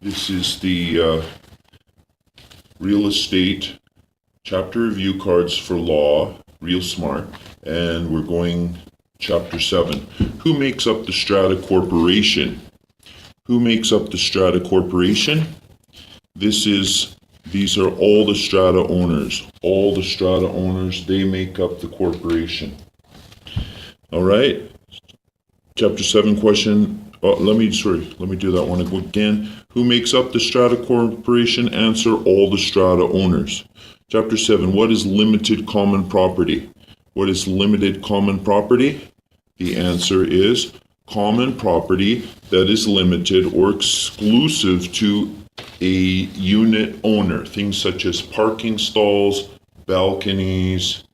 This is the real estate chapter review cards for law, real smart, and we're going chapter 7. Who makes up the strata corporation? Who makes up the strata corporation? These are all the strata owners. All the strata owners, they make up the corporation. All right. Chapter 7 question. Let me do that one again. Who makes up the strata corporation? Answer: all the strata owners. Chapter 7. What is limited common property? What is limited common property? The answer is common property that is limited or exclusive to a unit owner. Things such as parking stalls, balconies,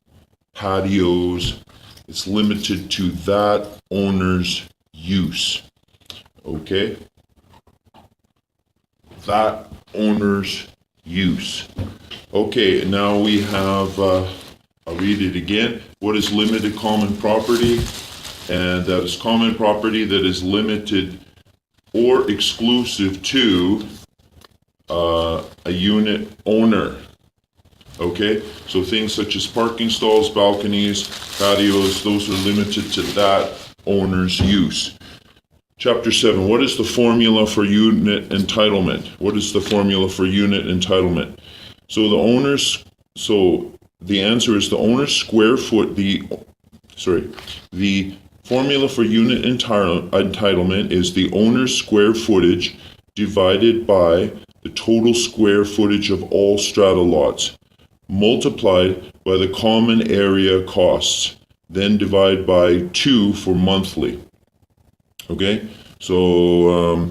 patios. It's limited to that owner's use. Okay? That owner's use. Okay, now we have, I'll read it again. What is limited common property? And that is common property that is limited or exclusive to a unit owner. Okay, so things such as parking stalls, balconies, patios, those are limited to that owner's use. Chapter 7, what is the formula for unit entitlement? What is the formula for unit entitlement? So the answer is the owner's square foot, the formula for unit entitlement is the owner's square footage divided by the total square footage of all strata lots, multiplied by the common area costs, then divide by 2 for monthly. Okay, so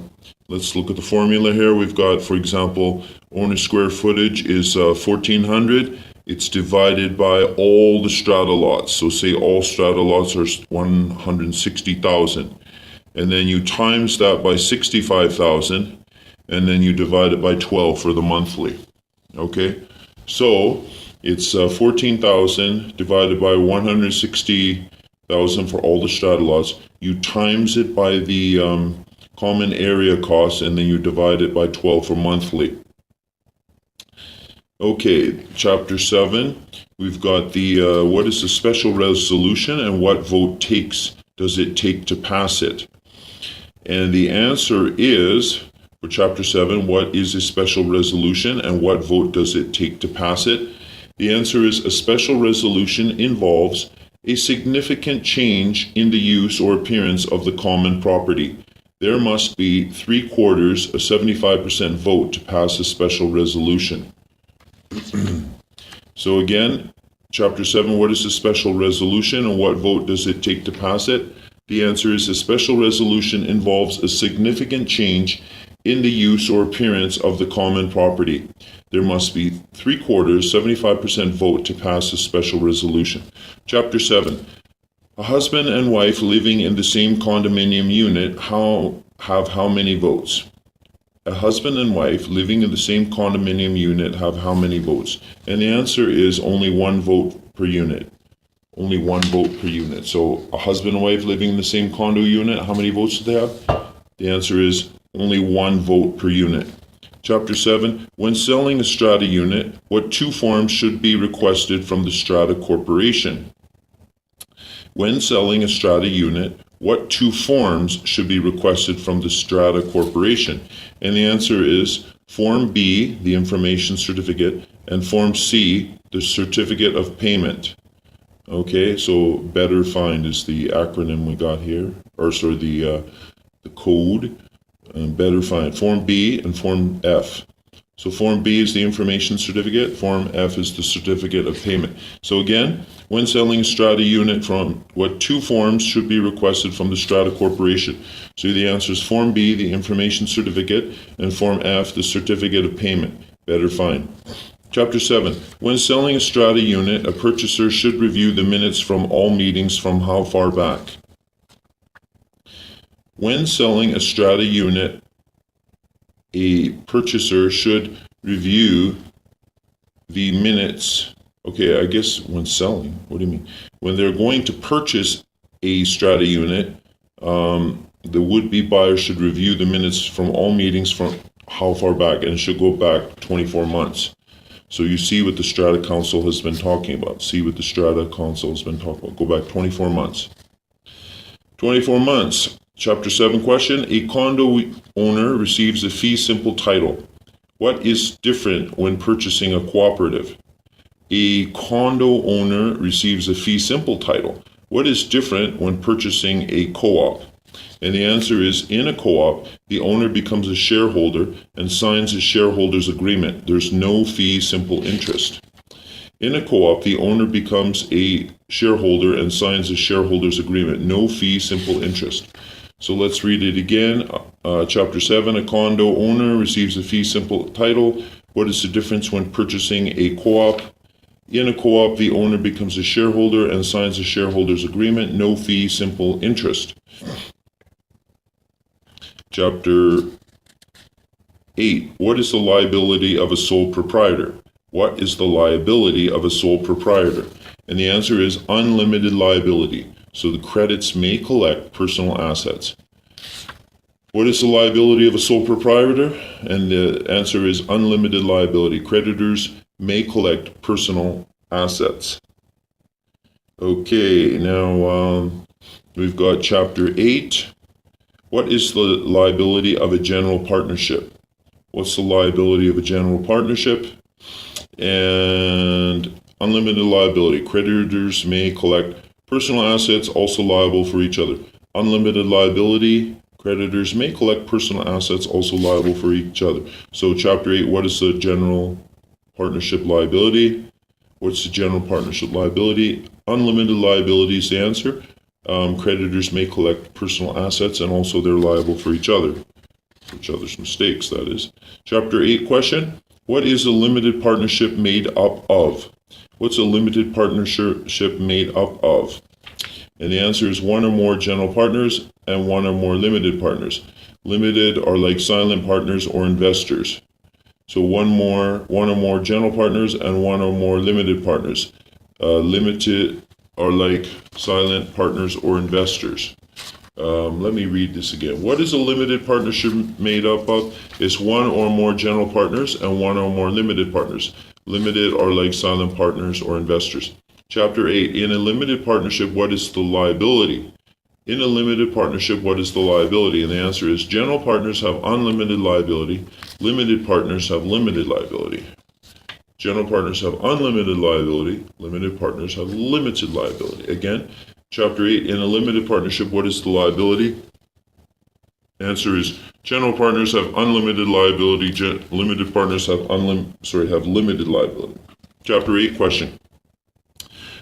let's look at the formula here. We've got, for example, owner's square footage is 1,400. It's divided by all the strata lots. So say all strata lots are 160,000. And then you times that by 65,000, and then you divide it by 12 for the monthly. Okay, so it's 14,000 divided by 160,000 for all the strata lots. You times it by the common area cost, and then you divide it by 12 for monthly. Okay, chapter 7, we've got the what is the special resolution and what vote does it take to pass it? And the answer is, for chapter 7, what is a special resolution and what vote does it take to pass it? The answer is a special resolution involves a significant change in the use or appearance of the common property. There must be 3/4, a 75% vote to pass a special resolution. So again, chapter 7, what is a special resolution and what vote does it take to pass it? The answer is a special resolution involves a significant change in the use or appearance of the common property. There must be 3/4, 75% vote to pass a special resolution. Chapter 7. A husband and wife living in the same condominium unit have how many votes? A husband and wife living in the same condominium unit have how many votes? And the answer is only one vote per unit. Only one vote per unit. So a husband and wife living in the same condo unit, how many votes do they have? The answer is only one vote per unit. Chapter 7. When selling a strata unit, what 2 forms should be requested from the strata corporation? When selling a strata unit, what 2 forms should be requested from the strata corporation? And the answer is Form B, the information certificate, and Form C, the certificate of payment. Okay, so better find is the acronym we got here, or the code. Better find Form B and Form F. So Form B is the information certificate, Form F is the certificate of payment. So again, when selling a strata unit, from what 2 forms should be requested from the strata corporation? So the answer is Form B, the information certificate, and Form F, the certificate of payment. Better find. Chapter 7. When selling a strata unit, a purchaser should review the minutes from all meetings from how far back? When selling a strata unit, a purchaser should review the minutes. Okay, I guess when selling, what do you mean? When they're going to purchase a strata unit, the would-be buyer should review the minutes from all meetings from how far back, and it should go back 24 months. So you see what the Strata Council has been talking about. Go back 24 months. 24 months. Chapter 7 question. A condo owner receives a fee simple title. What is different when purchasing a cooperative? A condo owner receives a fee simple title. What is different when purchasing a co-op? And the answer is, in a co-op, the owner becomes a shareholder and signs a shareholder's agreement. There's no fee simple interest. In a co-op, the owner becomes a shareholder and signs a shareholder's agreement. No fee simple interest. So let's read it again. Chapter 7, a condo owner receives a fee simple title. What is the difference when purchasing a co-op? In a co-op, the owner becomes a shareholder and signs a shareholder's agreement. No fee simple interest. Chapter 8. What is the liability of a sole proprietor? What is the liability of a sole proprietor? And the answer is unlimited liability. So the credits may collect personal assets. What is the liability of a sole proprietor? And the answer is unlimited liability. Creditors may collect personal assets. Okay, now we've got Chapter 8. What is the liability of a general partnership? What's the liability of a general partnership? And unlimited liability. Creditors may collect personal assets, also liable for each other. Unlimited liability. Creditors may collect personal assets, also liable for each other. So Chapter 8, what is the general partnership liability? What's the general partnership liability? Unlimited liability is the answer. Creditors may collect personal assets, and also they're liable for each other's mistakes, that is. Chapter 8 question. What is a limited partnership made up of? What's a limited partnership made up of? And the answer is one or more general partners and one or more limited partners. Limited are like silent partners or investors. So one or more general partners and one or more limited partners. Limited are like silent partners or investors. Let me read this again. What is a limited partnership made up of? It's one or more general partners and one or more limited partners. Limited are like silent partners or investors. Chapter 8. In a limited partnership, what is the liability? In a limited partnership, what is the liability? And the answer is general partners have unlimited liability. Limited partners have limited liability. General partners have unlimited liability. Limited partners have limited liability. Again, Chapter 8. In a limited partnership, what is the liability? Answer is general partners have unlimited liability. Limited partners have limited liability. Chapter 8 question.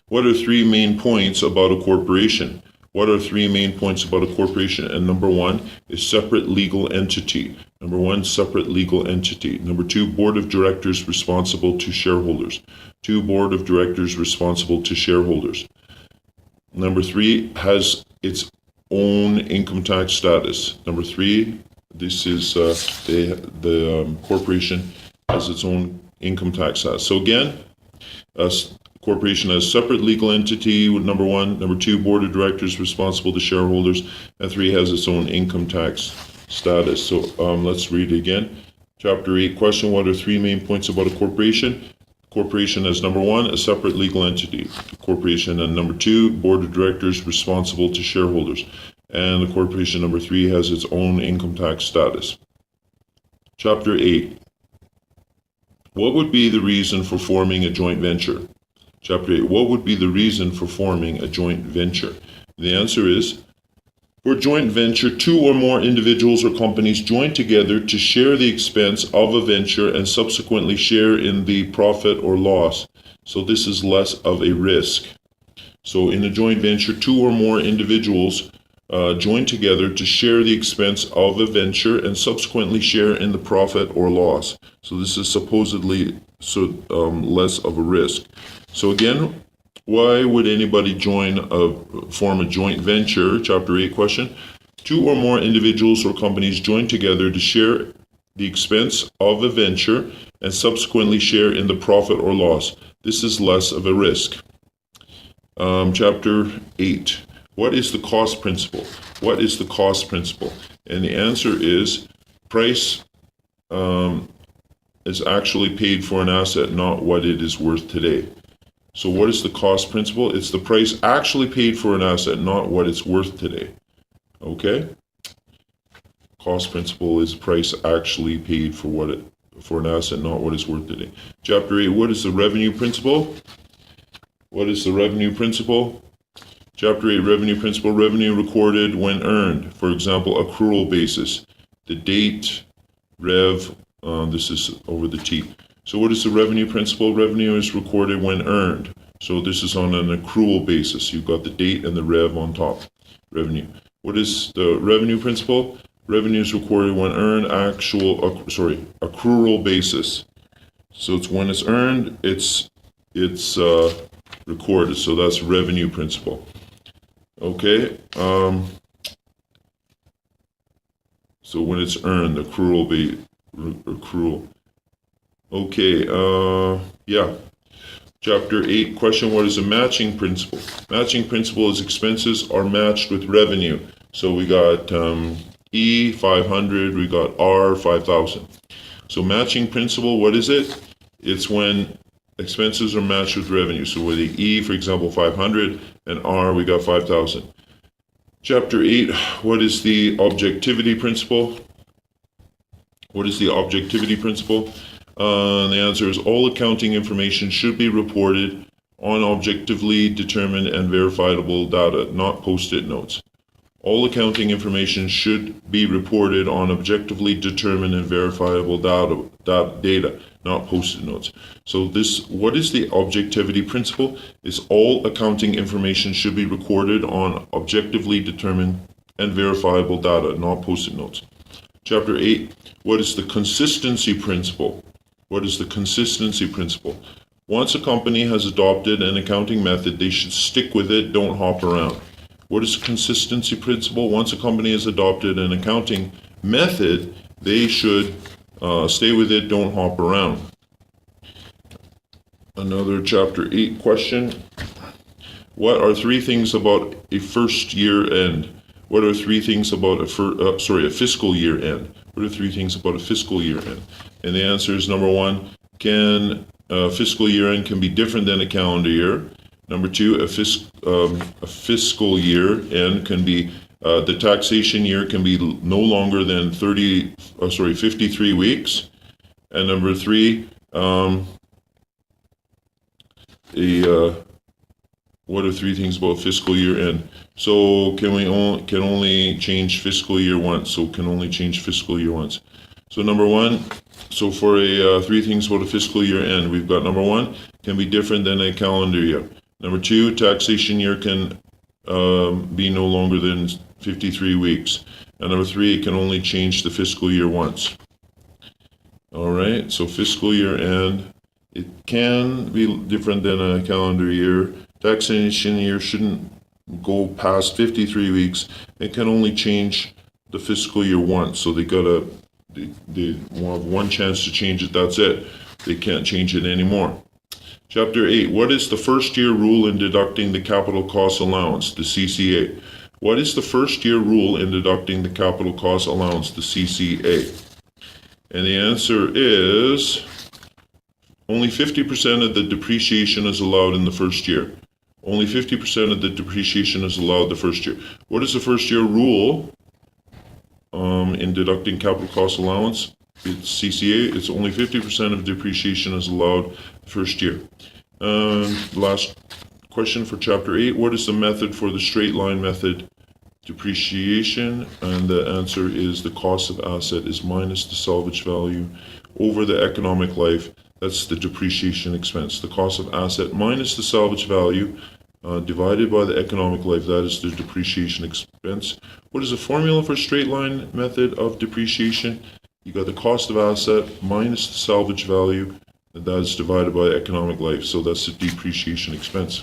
What are three main points about a corporation? What are three main points about a corporation? And number one is separate legal entity. Number one, separate legal entity. Number two, board of directors responsible to shareholders. Two, board of directors responsible to shareholders. Number three, has its own income tax status. Number three, this is the corporation has its own income tax status. So again, corporation has separate legal entity with number one. Number two, board of directors responsible to shareholders. And three, has its own income tax status. So let's read it again. Chapter 8 question. What are three main points about a corporation? Corporation has number one, a separate legal entity. Corporation, and number two, board of directors responsible to shareholders. And the corporation number three has its own income tax status. Chapter 8. What would be the reason for forming a joint venture? Chapter 8. What would be the reason for forming a joint venture? The answer is, for a joint venture, two or more individuals or companies join together to share the expense of a venture and subsequently share in the profit or loss. So this is less of a risk. So in a joint venture, two or more individuals join together to share the expense of a venture and subsequently share in the profit or loss. So this is supposedly less of a risk. So again, why would anybody form a joint venture? Chapter 8 question. Two or more individuals or companies join together to share the expense of a venture and subsequently share in the profit or loss. This is less of a risk. Chapter 8. What is the cost principle? What is the cost principle? And the answer is price is actually paid for an asset, not what it is worth today. So what is the cost principle? It's the price actually paid for an asset, not what it's worth today. Okay? Cost principle is price actually paid for an asset, not what it's worth today. Chapter 8, what is the revenue principle? What is the revenue principle? Chapter 8, revenue principle, revenue recorded when earned. For example, accrual basis. The date, rev, this is over the T. So what is the revenue principle? Revenue is recorded when earned. So this is on an accrual basis. You've got the date and the rev on top. Revenue. What is the revenue principle? Revenue is recorded when earned, accrual basis. So it's when it's earned, it's recorded. So that's revenue principle. Okay. So when it's earned, accrual. Okay, yeah. Chapter 8, question, what is a matching principle? Matching principle is expenses are matched with revenue. So we got E, 500, we got R, 5,000. So matching principle, what is it? It's when expenses are matched with revenue. So with the E, for example, 500, and R, we got 5,000. Chapter 8, what is the objectivity principle? What is the objectivity principle? The answer is all accounting information should be reported on objectively determined and verifiable data, not post-it notes. All accounting information should be reported on objectively determined and verifiable data, not post-it notes. So what is the objectivity principle? Is all accounting information should be recorded on objectively determined and verifiable data, not post-it notes. Chapter 8, what is the consistency principle? What is the consistency principle? Once a company has adopted an accounting method, they should stick with it, don't hop around. What is the consistency principle? Once a company has adopted an accounting method, they should stay with it, don't hop around. Another Chapter 8 question. What are three things about a first year end? What are three things about a fiscal year end? What are three things about a fiscal year end? And the answer is number one, a fiscal year end can be different than a calendar year. Number two, a fiscal year end can be, the taxation year can be no longer than 53 weeks. And number three, what are three things about fiscal year end? So can only change fiscal year once. So number one, so for three things about a fiscal year end, we've got number one, can be different than a calendar year. Number two, taxation year can be no longer than 53 weeks. And number three, it can only change the fiscal year once. All right, so fiscal year end, it can be different than a calendar year. Taxation year shouldn't go past 53 weeks. It can only change the fiscal year once. So they will have one chance to change it, that's it. They can't change it anymore. Chapter 8, what is the first year rule in deducting the capital cost allowance, the CCA? What is the first year rule in deducting the capital cost allowance, the CCA? And the answer is only 50% of the depreciation is allowed in the first year. Only 50% of the depreciation is allowed the first year. What is the first year rule in deducting capital cost allowance? It's CCA. It's only 50% of depreciation is allowed the first year. Last question for Chapter 8. What is the method for the straight line method depreciation? And the answer is the cost of asset is minus the salvage value over the economic life. That's the depreciation expense. The cost of asset minus the salvage value divided by the economic life, that is the depreciation expense. What is the formula for straight line method of depreciation? You got the cost of asset minus the salvage value, and that is divided by economic life. So that's the depreciation expense.